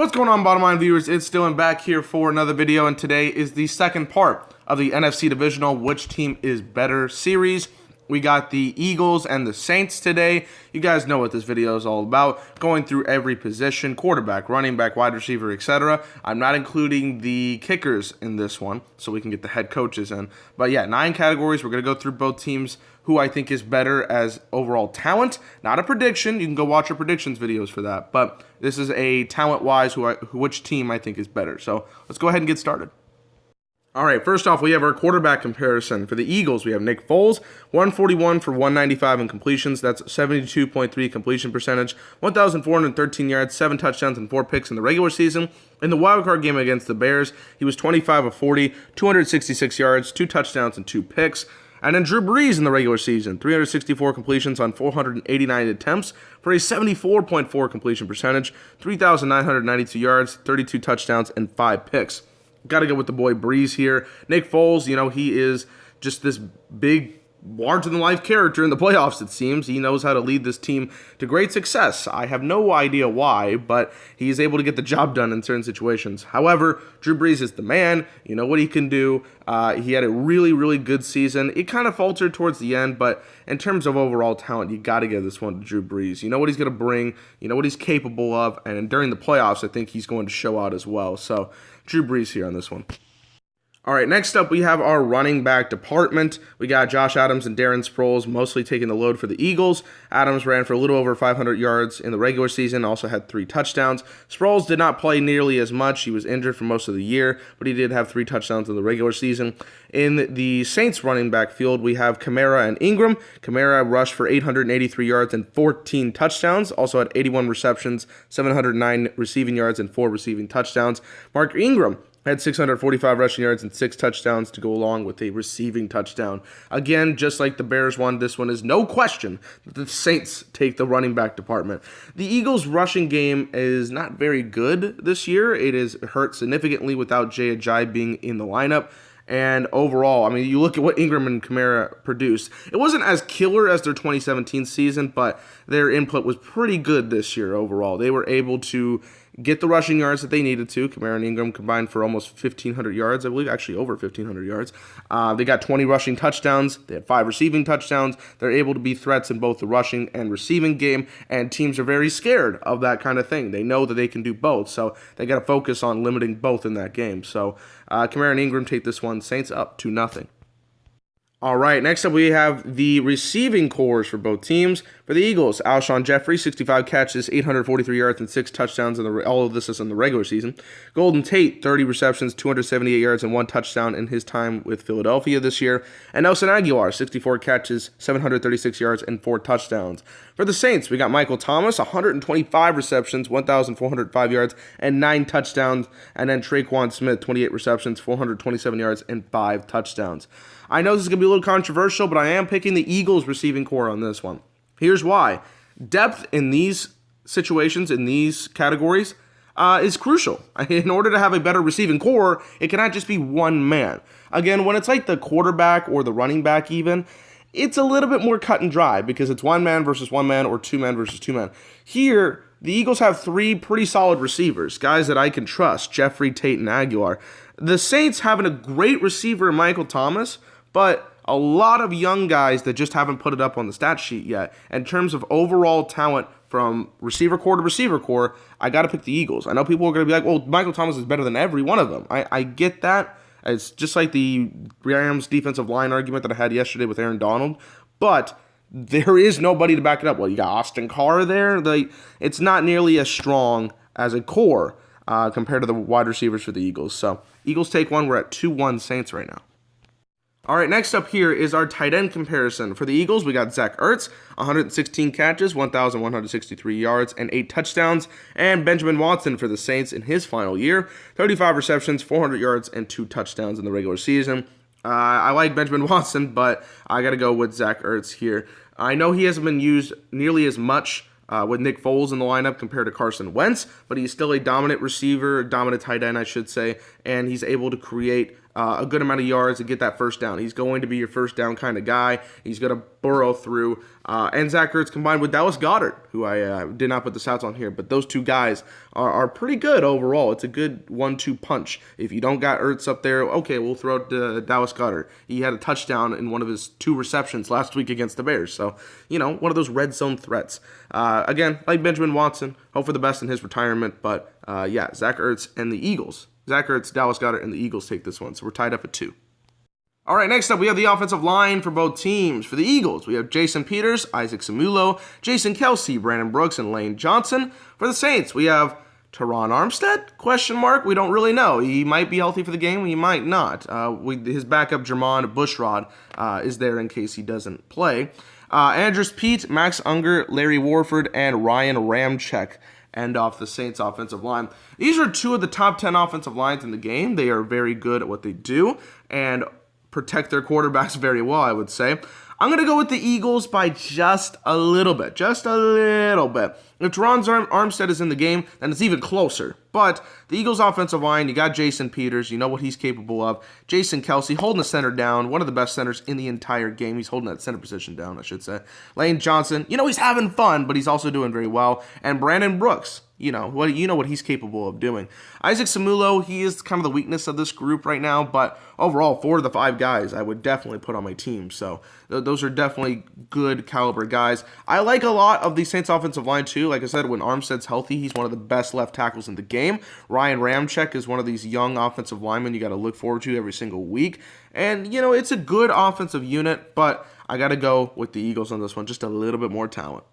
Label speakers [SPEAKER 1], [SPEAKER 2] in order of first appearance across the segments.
[SPEAKER 1] What's going on, bottom line viewers? It's Dylan back here for another video, and today is the second part of the NFC Divisional Which Team is Better series. We got the Eagles and the Saints today. You guys know what this video is all about. Going through every position, quarterback, running back, wide receiver, etc. I'm not including the kickers in this one, so we can get the head coaches in. But yeah, 9 categories. We're going to go through both teams, who I think is better as overall talent. Not a prediction. You can go watch our predictions videos for that. But this is a talent-wise which team I think is better. So let's go ahead and get started. All right, first off, we have our quarterback comparison. For the Eagles, we have Nick Foles, 141 for 195 in completions. That's 72.3 completion percentage, 1,413 yards, 7 touchdowns, and 4 picks in the regular season. In the wildcard game against the Bears, he was 25 of 40, 266 yards, 2 touchdowns, and 2 picks. And then Drew Brees in the regular season, 364 completions on 489 attempts for a 74.4 completion percentage, 3,992 yards, 32 touchdowns, and 5 picks. Got to go with the boy Brees here. Nick Foles, he is just this big, larger-than-life character in the playoffs, it seems. He knows how to lead this team to great success. I have no idea why, but he's able to get the job done in certain situations. However, Drew Brees is the man. You know what he can do. He had a really, really good season. It kind of faltered towards the end, but in terms of overall talent, you got to give this one to Drew Brees. You know what he's going to bring. You know what he's capable of, and during the playoffs, I think he's going to show out as well. So, Drew Brees here on this one. All right, next up, we have our running back department. We got Josh Adams and Darren Sproles mostly taking the load for the Eagles. Adams ran for a little over 500 yards in the regular season, also had 3 touchdowns. Sproles did not play nearly as much. He was injured for most of the year, but he did have 3 touchdowns in the regular season. In the Saints running back field, we have Kamara and Ingram. Kamara rushed for 883 yards and 14 touchdowns, also had 81 receptions, 709 receiving yards, and 4 receiving touchdowns. Mark Ingram had 645 rushing yards and 6 touchdowns to go along with a receiving touchdown. Again, just like the Bears one, this one is no question that the Saints take the running back department. The Eagles' rushing game is not very good this year. It is hurt significantly without Jay Ajayi being in the lineup. And overall, I mean, you look at what Ingram and Kamara produced. It wasn't as killer as their 2017 season, but their input was pretty good this year overall. They were able to get the rushing yards that they needed to. Kamara and Ingram combined for almost 1,500 yards, I believe, actually over 1,500 yards. They got 20 rushing touchdowns. They had 5 receiving touchdowns. They're able to be threats in both the rushing and receiving game, and teams are very scared of that kind of thing. They know that they can do both, so they got to focus on limiting both in that game. So Kamara and Ingram take this one. Saints up 2-0. All right, next up we have the receiving cores for both teams. For the Eagles, Alshon Jeffrey, 65 catches, 843 yards, and 6 touchdowns. All of this is in the regular season. Golden Tate, 30 receptions, 278 yards, and 1 touchdown in his time with Philadelphia this year. And Nelson Aguilar, 64 catches, 736 yards, and 4 touchdowns. For the Saints, we got Michael Thomas, 125 receptions, 1,405 yards, and 9 touchdowns. And then Traquan Smith, 28 receptions, 427 yards, and 5 touchdowns. I know this is going to be a little controversial, but I am picking the Eagles receiving core on this one. Here's why. Depth in these situations, in these categories, is crucial. In order to have a better receiving core, it cannot just be one man. Again, when it's like the quarterback or the running back even, it's a little bit more cut and dry because it's one man versus one man or 2 men versus 2 men. Here, the Eagles have 3 pretty solid receivers, guys that I can trust, Jeffrey, Tate, and Aguilar. The Saints having a great receiver in Michael Thomas, but a lot of young guys that just haven't put it up on the stat sheet yet. In terms of overall talent from receiver core to receiver core, I got to pick the Eagles. I know people are going to be like, well, Michael Thomas is better than every one of them. I get that. It's just like the Rams defensive line argument that I had yesterday with Aaron Donald. But there is nobody to back it up. Well, you got Austin Carr there. It's not nearly as strong as a core compared to the wide receivers for the Eagles. So Eagles take one. We're at 2-1 Saints right now. All right, next up here is our tight end comparison. For the Eagles, we got Zach Ertz, 116 catches, 1,163 yards, and 8 touchdowns. And Benjamin Watson for the Saints in his final year, 35 receptions, 400 yards, and 2 touchdowns in the regular season. I like Benjamin Watson, but I got to go with Zach Ertz here. I know he hasn't been used nearly as much with Nick Foles in the lineup compared to Carson Wentz, but he's still a dominant receiver, dominant tight end, I should say, and he's able to create a good amount of yards and get that first down. He's going to be your first down kind of guy. He's going to burrow through. And Zach Ertz combined with Dallas Goedert, who I did not put the stats on here, but those two guys are pretty good overall. It's a good 1-2 punch. If you don't got Ertz up there, okay, we'll throw it to Dallas Goedert. He had a touchdown in one of his 2 receptions last week against the Bears. So, one of those red zone threats. Again, like Benjamin Watson, hope for the best in his retirement. But, Zach Ertz and the Eagles. Zach Ertz, Dallas Goedert, and the Eagles take this one. So we're tied up at 2. All right, next up, we have the offensive line for both teams. For the Eagles, we have Jason Peters, Isaac Samulo, Jason Kelsey, Brandon Brooks, and Lane Johnson. For the Saints, we have Teron Armstead? We don't really know. He might be healthy for the game. He might not. His backup, Jermon Bushrod, is there in case he doesn't play. Andrews Pete, Max Unger, Larry Warford, and Ryan Ramczyk end off the Saints offensive line. These are 2 of the top 10 offensive lines in the game. They are very good at what they do and protect their quarterbacks very well, I would say. I'm going to go with the Eagles by just a little bit. Just a little bit. If Teron Armstead is in the game, then it's even closer. But the Eagles offensive line, you got Jason Peters. You know what he's capable of. Jason Kelsey holding the center down. One of the best centers in the entire game. He's holding that center position down, I should say. Lane Johnson, he's having fun, but he's also doing very well. And Brandon Brooks, what he's capable of doing. Isaac Samulo, he is kind of the weakness of this group right now, but overall, 4 of the 5 guys I would definitely put on my team. So those are definitely good caliber guys. I like a lot of the Saints offensive line too. Like I said, when Armstead's healthy, he's one of the best left tackles in the game. Ryan Ramczyk is one of these young offensive linemen you got to look forward to every single week. And, it's a good offensive unit, but I got to go with the Eagles on this one. Just a little bit more talent.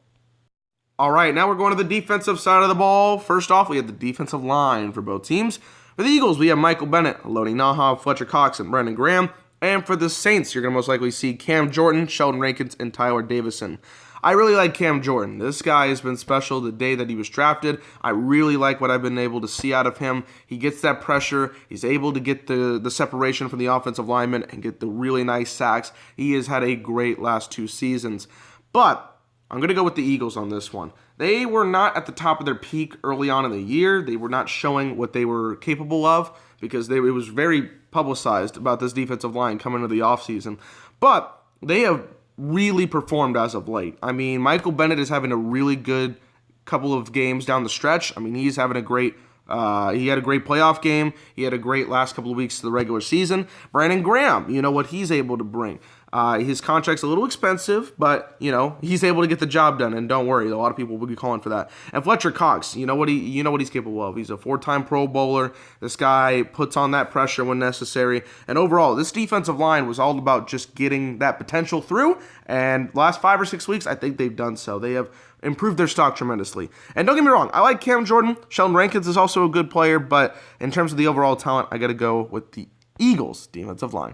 [SPEAKER 1] All right, now we're going to the defensive side of the ball. First off, we have the defensive line for both teams. For the Eagles, we have Michael Bennett, Lodi Naha, Fletcher Cox, and Brendan Graham. And for the Saints, you're going to most likely see Cam Jordan, Sheldon Rankins, and Tyler Davison. I really like Cam Jordan. This guy has been special the day that he was drafted. I really like what I've been able to see out of him. He gets that pressure. He's able to get the separation from the offensive lineman and get the really nice sacks. He has had a great last 2 seasons. But I'm going to go with the Eagles on this one. They were not at the top of their peak early on in the year. They were not showing what they were capable of because it was very publicized about this defensive line coming into the offseason. But they have really performed as of late. I mean, Michael Bennett is having a really good couple of games down the stretch. I mean, he's having a great he had a great playoff game. He had a great last couple of weeks to the regular season. Brandon Graham, what he's able to bring. His contract's a little expensive, but, he's able to get the job done, and don't worry, a lot of people will be calling for that. And Fletcher Cox, you know what he's capable of. He's a 4-time Pro Bowler. This guy puts on that pressure when necessary. And overall, this defensive line was all about just getting that potential through, and last 5 or 6 weeks, I think they've done so. They have improved their stock tremendously. And don't get me wrong, I like Cam Jordan. Sheldon Rankins is also a good player, but in terms of the overall talent, I got to go with the Eagles defensive line.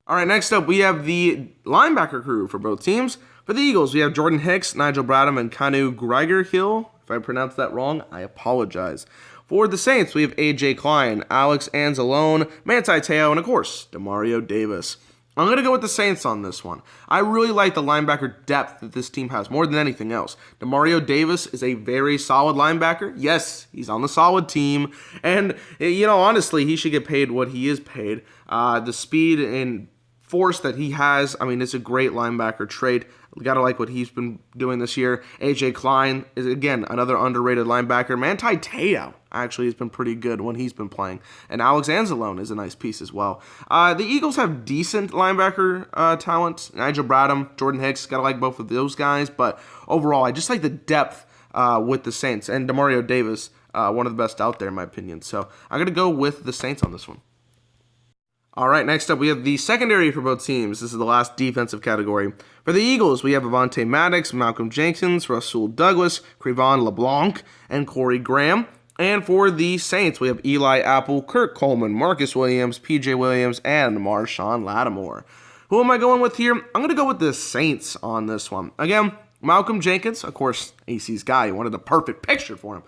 [SPEAKER 1] All right, next up, we have the linebacker crew for both teams. For the Eagles, we have Jordan Hicks, Nigel Bradham, and Kanu Greigerhill. If I pronounced that wrong, I apologize. For the Saints, we have A.J. Klein, Alex Anzalone, Manti Te'o, and, of course, Demario Davis. I'm going to go with the Saints on this one. I really like the linebacker depth that this team has more than anything else. Demario Davis is a very solid linebacker. Yes, he's on the solid team. And, honestly, he should get paid what he is paid. The speed and force that he has, it's a great linebacker trade. Got to like what he's been doing this year. A.J. Klein is, again, another underrated linebacker. Manti Te'o actually has been pretty good when he's been playing. And Alex Anzalone is a nice piece as well. The Eagles have decent linebacker talent. Nigel Bradham, Jordan Hicks, got to like both of those guys. But overall, I just like the depth with the Saints. And Demario Davis, one of the best out there, in my opinion. So I'm going to go with the Saints on this one. All right, next up, we have the secondary for both teams. This is the last defensive category. For the Eagles, we have Avonte Maddox, Malcolm Jenkins, Rasul Douglas, Cre'Von LeBlanc, and Corey Graham. And for the Saints, we have Eli Apple, Kirk Coleman, Marcus Williams, P.J. Williams, and Marshawn Lattimore. Who am I going with here? I'm going to go with the Saints on this one. Again, Malcolm Jenkins, of course, AC's guy. He wanted the perfect picture for him.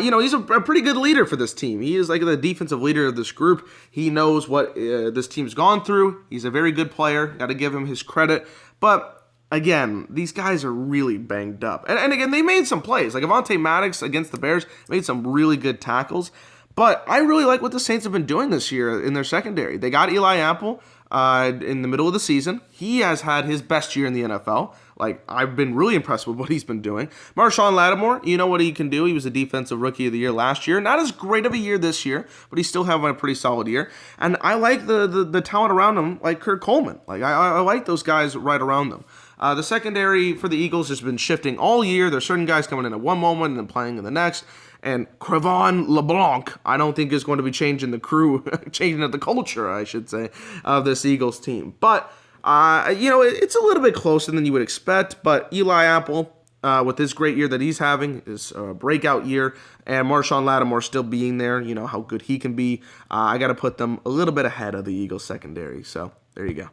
[SPEAKER 1] He's a pretty good leader for this team. He is like the defensive leader of this group. He knows what this team's gone through. He's a very good player. Got to give him his credit. But, again, these guys are really banged up. And again, they made some plays. Like Avonte Maddox against the Bears made some really good tackles. But I really like what the Saints have been doing this year in their secondary. They got Eli Apple in the middle of the season. He has had his best year in the NFL. Like, I've been really impressed with what he's been doing. Marshawn Lattimore, you know what he can do. He was a defensive rookie of the year last year. Not as great of a year this year, but he's still having a pretty solid year. And I like the talent around him, like Kurt Coleman. Like, I like those guys right around them. The secondary for the Eagles has been shifting all year. There's certain guys coming in at one moment and then playing in the next. And Crevon LeBlanc, I don't think is going to be changing the crew, changing the culture, I should say, of this Eagles team. But it's a little bit closer than you would expect, but Eli Apple, with this great year that he's having, his breakout year, and Marshawn Lattimore still being there, you know how good he can be, I got to put them a little bit ahead of the Eagles secondary. So there you go.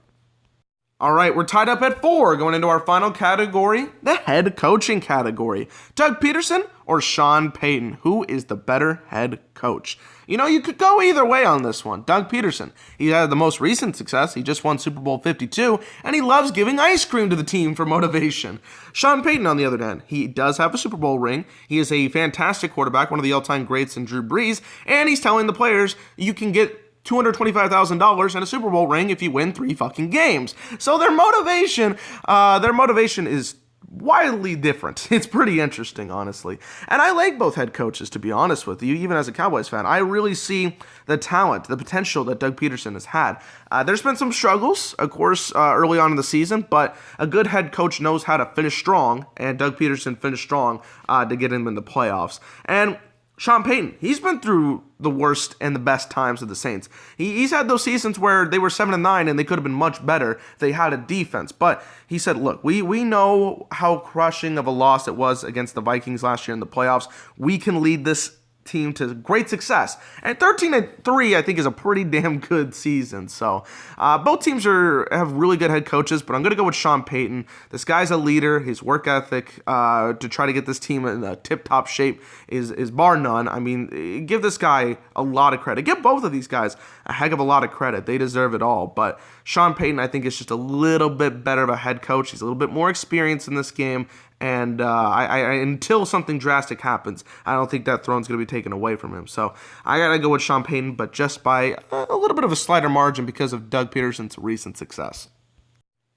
[SPEAKER 1] All right, we're tied up at 4, going into our final category, the head coaching category. Doug Peterson or Sean Payton? Who is the better head coach? You know, you could go either way on this one. Doug Peterson, he had the most recent success. He just won Super Bowl 52, and he loves giving ice cream to the team for motivation. Sean Payton, on the other hand, he does have a Super Bowl ring. He is a fantastic quarterback, one of the all-time greats in Drew Brees, and he's telling the players you can get $225,000 and a Super Bowl ring if you win 3 fucking games. So their motivation is wildly different. It's pretty interesting, honestly. And I like both head coaches, to be honest with you, even as a Cowboys fan. I really see the talent, the potential that Doug Peterson has had. There's been some struggles, of course, early on in the season, but a good head coach knows how to finish strong, and Doug Peterson finished strong to get him in the playoffs. And Sean Payton, he's been through the worst and the best times of the Saints. He's had those seasons where they were 7-9 and they could have been much better if they had a defense. But he said, look, we know how crushing of a loss it was against the Vikings last year in the playoffs. We can lead this team to great success. And 13-3, I think, is a pretty damn good season. So both teams have really good head coaches, but I'm going to go with Sean Payton. This guy's a leader. His work ethic to try to get this team in a tip-top shape is bar none. I mean, give this guy a lot of credit. Give both of these guys a heck of a lot of credit. They deserve it all. But Sean Payton, I think, is just a little bit better of a head coach. He's a little bit more experienced in this game. And until something drastic happens, I don't think that throne's going to be taken away from him. So I got to go with Sean Payton, but just by a little bit of a slighter margin because of Doug Peterson's recent success.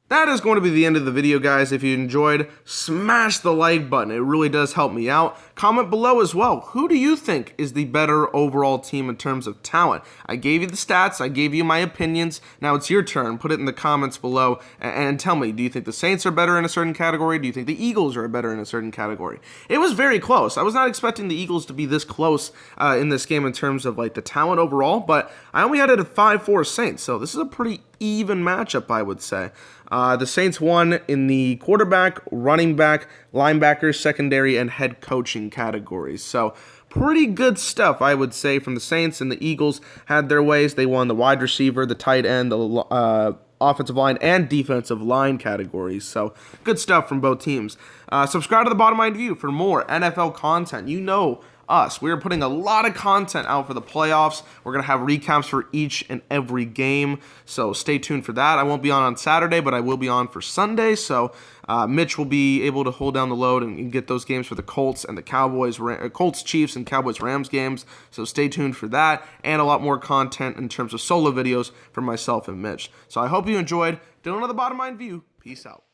[SPEAKER 1] That is going to be the end of the video, guys. If you enjoyed, smash the like button. It really does help me out. Comment below as well. Who do you think is the better overall team in terms of talent? I gave you the stats. I gave you my opinions. Now it's your turn. Put it in the comments below and tell me, do you think the Saints are better in a certain category? Do you think the Eagles are better in a certain category? It was very close. I was not expecting the Eagles to be this close in this game in terms of like the talent overall, but I only had it at 5-4 Saints, so this is a pretty even matchup, I would say. The Saints won in the quarterback, running back, linebacker, secondary, and head coaching categories. So pretty good stuff, I would say, from the Saints. And the Eagles had their ways. They won the wide receiver, the tight end, the offensive line, and defensive line categories. So good stuff from both teams. Subscribe to the Bottom Line View for more NFL content. You know us. We are putting a lot of content out for the playoffs. We're going to have recaps for each and every game, so stay tuned for that. I won't be on Saturday, but I will be on for Sunday, so Mitch will be able to hold down the load and get those games for the Colts and the Cowboys, Colts, Chiefs, and Cowboys, Rams games, so stay tuned for that, and a lot more content in terms of solo videos from myself and Mitch. So I hope you enjoyed. Till another Bottom Line View. Peace out.